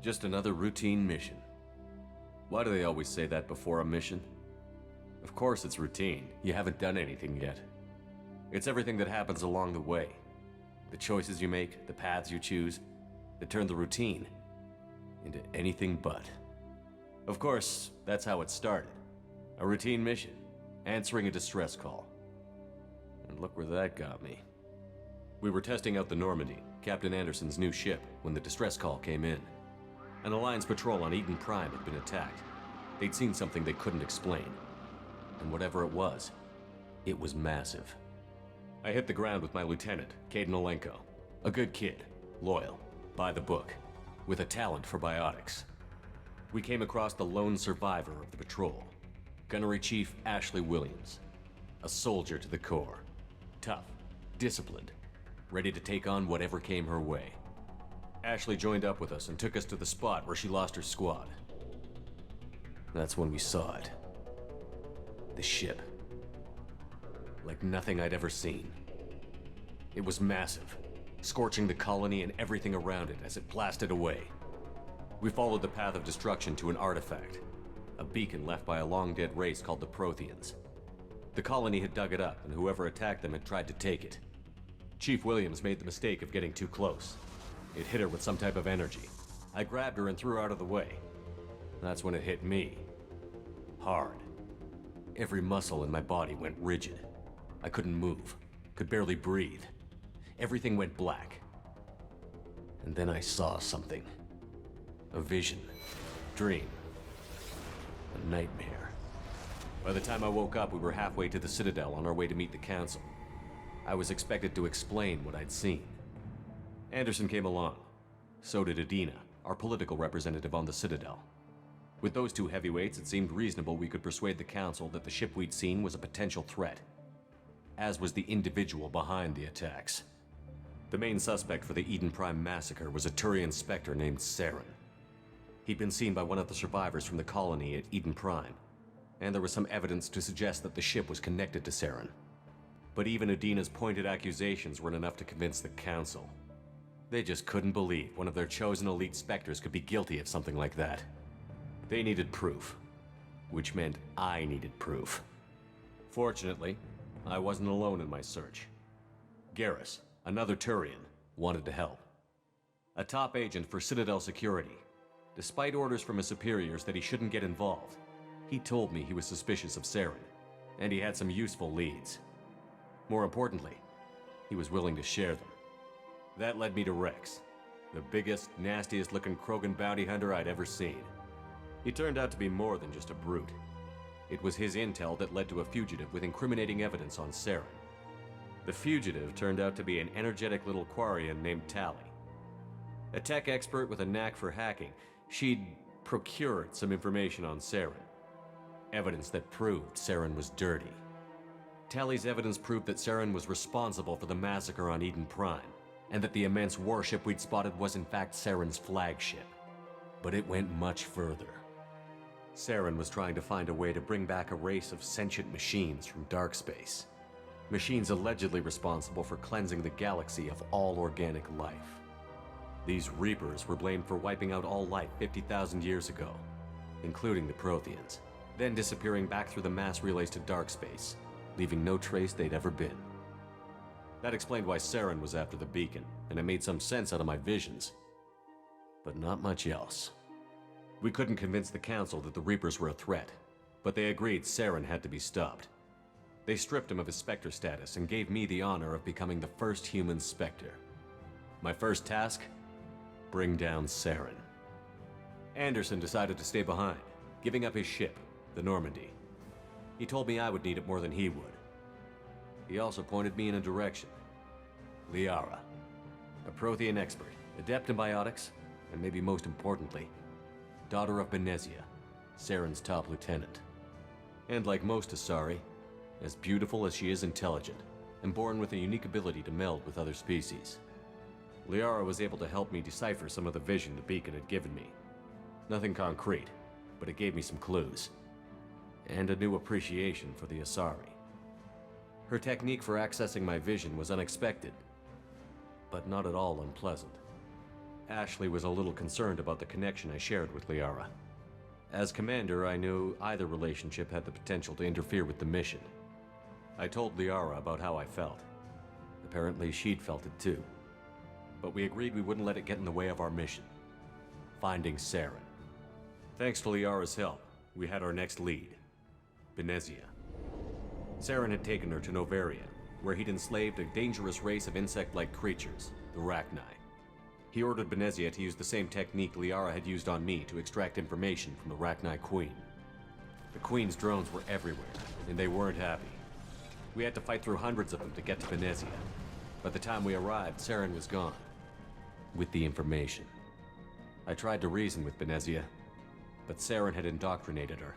Just another routine mission. Why do they always say that before a mission? Of course it's routine. You haven't done anything yet. It's everything that happens along the way. The choices you make, the paths you choose, that turn the routine into anything but. Of course, that's how it started. A routine mission, answering a distress call. And look where that got me. We were testing out the Normandy, Captain Anderson's new ship, when the distress call came in. An Alliance patrol on Eden Prime had been attacked. They'd seen something they couldn't explain. And whatever it was massive. I hit the ground with my lieutenant, Caden Olenko. A good kid, loyal, by the book, with a talent for biotics. We came across the lone survivor of the patrol, Gunnery Chief Ashley Williams. A soldier to the core. Tough, disciplined, ready to take on whatever came her way. Ashley joined up with us and took us to the spot where she lost her squad. That's when we saw it. The ship. Like nothing I'd ever seen. It was massive, scorching the colony and everything around it as it blasted away. We followed the path of destruction to an artifact, a beacon left by a long-dead race called the Protheans. The colony had dug it up, and whoever attacked them had tried to take it. Chief Williams made the mistake of getting too close. It hit her with some type of energy. I grabbed her and threw her out of the way. That's when it hit me. Hard. Every muscle in my body went rigid. I couldn't move, could barely breathe. Everything went black. And then I saw something. A vision. Dream. A nightmare. By the time I woke up, we were halfway to the Citadel on our way to meet the Council. I was expected to explain what I'd seen. Anderson came along. So did Adina, our political representative on the Citadel. With those two heavyweights, it seemed reasonable we could persuade the Council that the ship we'd seen was a potential threat, as was the individual behind the attacks. The main suspect for the Eden Prime massacre was a Turian Spectre named Saren. He'd been seen by one of the survivors from the colony at Eden Prime, and there was some evidence to suggest that the ship was connected to Saren. But even Adina's pointed accusations weren't enough to convince the Council. They just couldn't believe one of their chosen elite Spectres could be guilty of something like that. They needed proof, which meant I needed proof. Fortunately, I wasn't alone in my search. Garrus, another Turian, wanted to help. A top agent for Citadel Security. Despite orders from his superiors that he shouldn't get involved, he told me he was suspicious of Saren, and he had some useful leads. More importantly, he was willing to share them. That led me to Rex, the biggest, nastiest-looking Krogan bounty hunter I'd ever seen. He turned out to be more than just a brute. It was his intel that led to a fugitive with incriminating evidence on Saren. The fugitive turned out to be an energetic little Quarian named Tali. A tech expert with a knack for hacking, she'd procured some information on Saren. Evidence that proved Saren was dirty. Tali's evidence proved that Saren was responsible for the massacre on Eden Prime, and that the immense warship we'd spotted was in fact Saren's flagship. But it went much further. Saren was trying to find a way to bring back a race of sentient machines from dark space. Machines allegedly responsible for cleansing the galaxy of all organic life. These Reapers were blamed for wiping out all life 50,000 years ago, including the Protheans, then disappearing back through the mass relays to dark space, leaving no trace they'd ever been. That explained why Saren was after the beacon, and it made some sense out of my visions. But not much else. We couldn't convince the Council that the Reapers were a threat, but they agreed Saren had to be stopped. They stripped him of his Spectre status and gave me the honor of becoming the first human Spectre. My first task? Bring down Saren. Anderson decided to stay behind, giving up his ship, the Normandy. He told me I would need it more than he would. He also pointed me in a direction. Liara, a Prothean expert, adept in biotics, and maybe most importantly, daughter of Benezia, Saren's top lieutenant. And like most Asari, as beautiful as she is intelligent, and born with a unique ability to meld with other species. Liara was able to help me decipher some of the vision the beacon had given me. Nothing concrete, but it gave me some clues. And a new appreciation for the Asari. Her technique for accessing my vision was unexpected, but not at all unpleasant. Ashley was a little concerned about the connection I shared with Liara. As commander, I knew either relationship had the potential to interfere with the mission. I told Liara about how I felt. Apparently, she'd felt it too. But we agreed we wouldn't let it get in the way of our mission. Finding Saren. Thanks to Liara's help, we had our next lead. Benezia. Saren had taken her to Novaria, where he'd enslaved a dangerous race of insect-like creatures, the Rachni. He ordered Benezia to use the same technique Liara had used on me to extract information from the Rachni Queen. The Queen's drones were everywhere, and they weren't happy. We had to fight through hundreds of them to get to Benezia. By the time we arrived, Saren was gone. With the information. I tried to reason with Benezia, but Saren had indoctrinated her.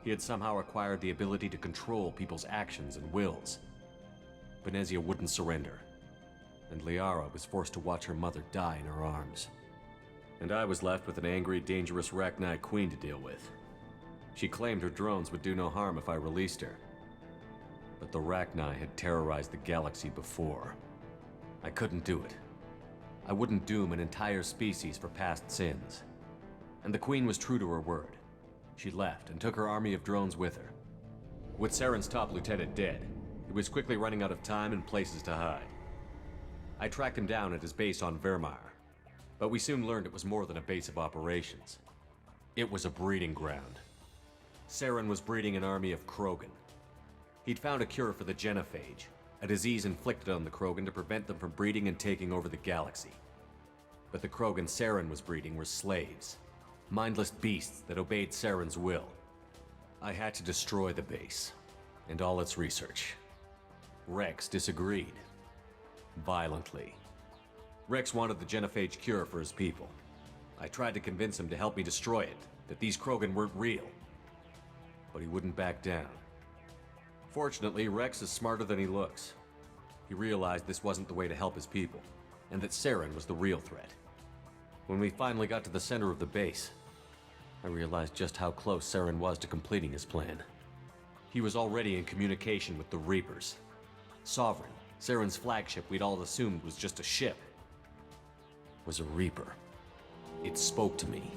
He had somehow acquired the ability to control people's actions and wills. Benezia wouldn't surrender, and Liara was forced to watch her mother die in her arms. And I was left with an angry, dangerous Rachni Queen to deal with. She claimed her drones would do no harm if I released her. But the Rachni had terrorized the galaxy before. I couldn't do it. I wouldn't doom an entire species for past sins. And the Queen was true to her word. She left and took her army of drones with her. With Saren's top lieutenant dead, he was quickly running out of time and places to hide. I tracked him down at his base on Vermeer, but we soon learned it was more than a base of operations. It was a breeding ground. Saren was breeding an army of Krogan. He'd found a cure for the genophage, a disease inflicted on the Krogan to prevent them from breeding and taking over the galaxy. But the Krogan Saren was breeding were slaves, mindless beasts that obeyed Saren's will. I had to destroy the base, and all its research. Rex disagreed. Violently. Rex wanted the genophage cure for his people. I tried to convince him to help me destroy it, that these Krogan weren't real. But he wouldn't back down. Fortunately, Rex is smarter than he looks. He realized this wasn't the way to help his people, and that Saren was the real threat. When we finally got to the center of the base, I realized just how close Saren was to completing his plan. He was already in communication with the Reapers. Sovereign, Saren's flagship we'd all assumed was just a ship, was a Reaper. It spoke to me,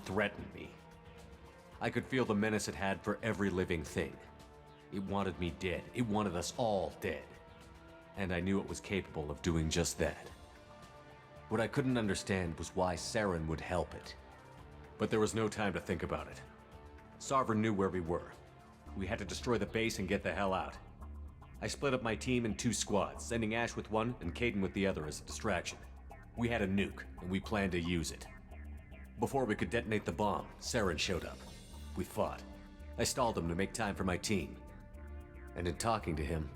threatened me. I could feel the menace it had for every living thing. It wanted me dead. It wanted us all dead. And I knew it was capable of doing just that. What I couldn't understand was why Saren would help it. But there was no time to think about it. Sovereign knew where we were. We had to destroy the base and get the hell out. I split up my team in 2 squads, sending Ash with one and Caden with the other as a distraction. We had a nuke, and we planned to use it. Before we could detonate the bomb, Saren showed up. We fought. I stalled him to make time for my team. And in talking to him,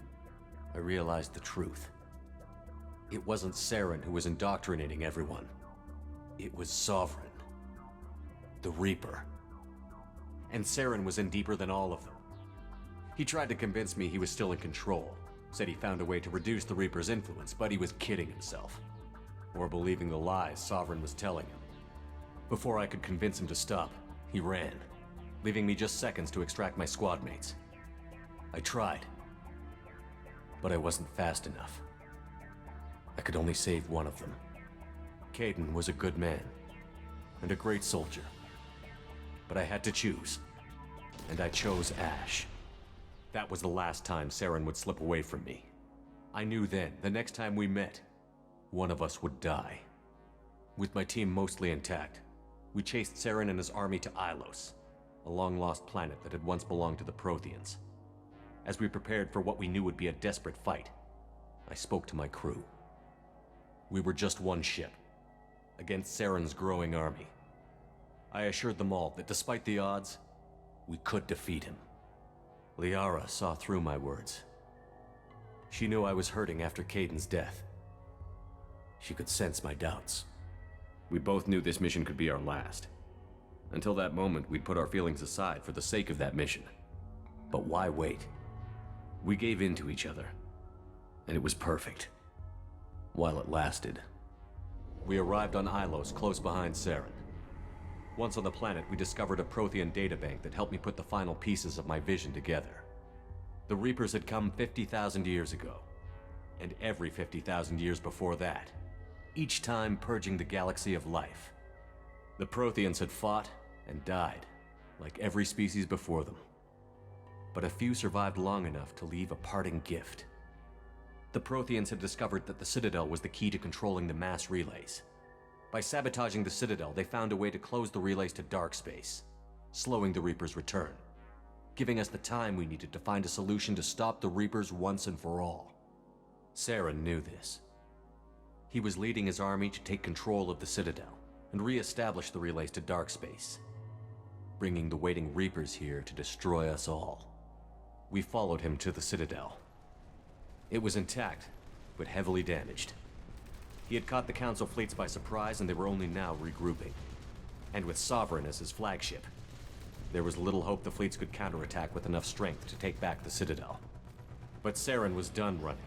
I realized the truth. It wasn't Saren who was indoctrinating everyone. It was Sovereign. The Reaper. And Saren was in deeper than all of them. He tried to convince me he was still in control, said he found a way to reduce the Reaper's influence, but he was kidding himself. Or believing the lies Sovereign was telling him. Before I could convince him to stop, he ran, leaving me just seconds to extract my squad mates. I tried, but I wasn't fast enough. I could only save one of them. Caden was a good man, and a great soldier. But I had to choose, and I chose Ash. That was the last time Saren would slip away from me. I knew then, the next time we met, one of us would die. With my team mostly intact, we chased Saren and his army to Ilos, a long-lost planet that had once belonged to the Protheans. As we prepared for what we knew would be a desperate fight, I spoke to my crew. We were just one ship, against Saren's growing army. I assured them all that despite the odds, we could defeat him. Liara saw through my words. She knew I was hurting after Caden's death. She could sense my doubts. We both knew this mission could be our last. Until that moment, we'd put our feelings aside for the sake of that mission. But why wait? We gave in to each other, and it was perfect. While it lasted. We arrived on Ilos, close behind Saren. Once on the planet, we discovered a Prothean databank that helped me put the final pieces of my vision together. The Reapers had come 50,000 years ago, and every 50,000 years before that. each time purging the galaxy of life. The Protheans had fought and died, like every species before them. But a few survived long enough to leave a parting gift. The Protheans had discovered that the Citadel was the key to controlling the mass relays. By sabotaging the Citadel, they found a way to close the relays to dark space, slowing the Reapers' return, giving us the time we needed to find a solution to stop the Reapers once and for all. Saren knew this. He was leading his army to take control of the Citadel and re-establish the relays to dark space, bringing the waiting Reapers here to destroy us all. We followed him to the Citadel. It was intact, but heavily damaged. He had caught the Council fleets by surprise, and they were only now regrouping. And with Sovereign as his flagship, there was little hope the fleets could counterattack with enough strength to take back the Citadel. But Saren was done running,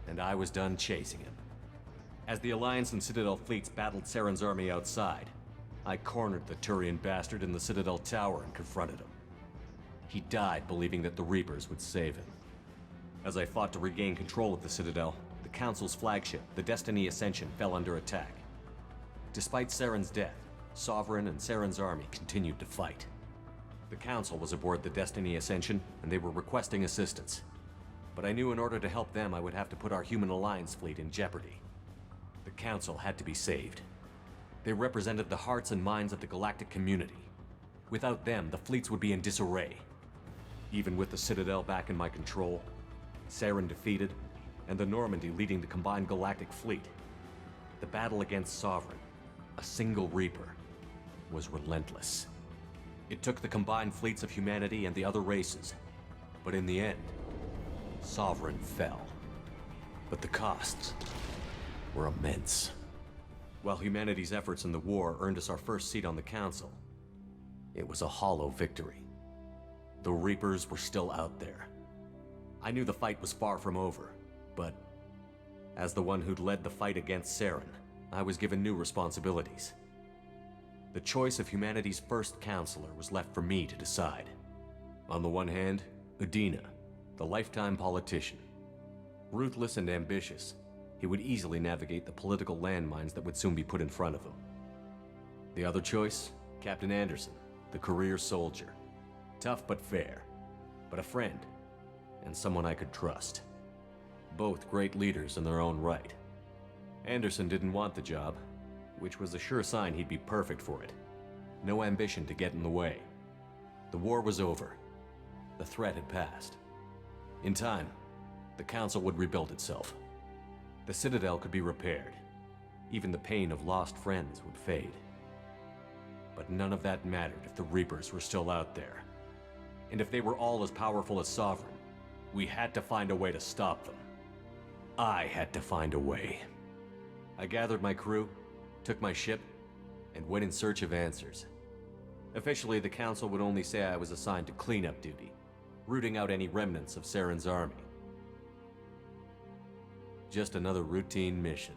and I was done chasing him. As the Alliance and Citadel fleets battled Saren's army outside, I cornered the Turian bastard in the Citadel tower and confronted him. He died believing that the Reapers would save him. As I fought to regain control of the Citadel, the Council's flagship, the Destiny Ascension, fell under attack. Despite Saren's death, Sovereign and Saren's army continued to fight. The Council was aboard the Destiny Ascension, and they were requesting assistance. But I knew in order to help them, I would have to put our human alliance fleet in jeopardy. The Council had to be saved. They represented the hearts and minds of the galactic community. Without them, the fleets would be in disarray. Even with the Citadel back in my control, Saren defeated, and the Normandy leading the combined galactic fleet, the battle against Sovereign, a single Reaper, was relentless. It took the combined fleets of humanity and the other races, but in the end, Sovereign fell. But the costs were immense. While humanity's efforts in the war earned us our first seat on the Council, it was a hollow victory. The Reapers were still out there. I knew the fight was far from over, but as the one who'd led the fight against Saren, I was given new responsibilities. The choice of humanity's first counselor was left for me to decide. On the one hand, Udina, the lifetime politician. Ruthless and ambitious, he would easily navigate the political landmines that would soon be put in front of him. The other choice, Captain Anderson, the career soldier. Tough but fair, but a friend, and someone I could trust. Both great leaders in their own right. Anderson didn't want the job, which was a sure sign he'd be perfect for it. No ambition to get in the way. The war was over. The threat had passed. In time, the Council would rebuild itself. The Citadel could be repaired. Even the pain of lost friends would fade. But none of that mattered if the Reapers were still out there. And if they were all as powerful as Sovereign, we had to find a way to stop them. I had to find a way. I gathered my crew, took my ship, and went in search of answers. Officially, the Council would only say I was assigned to cleanup duty, rooting out any remnants of Saren's army. Just another routine mission.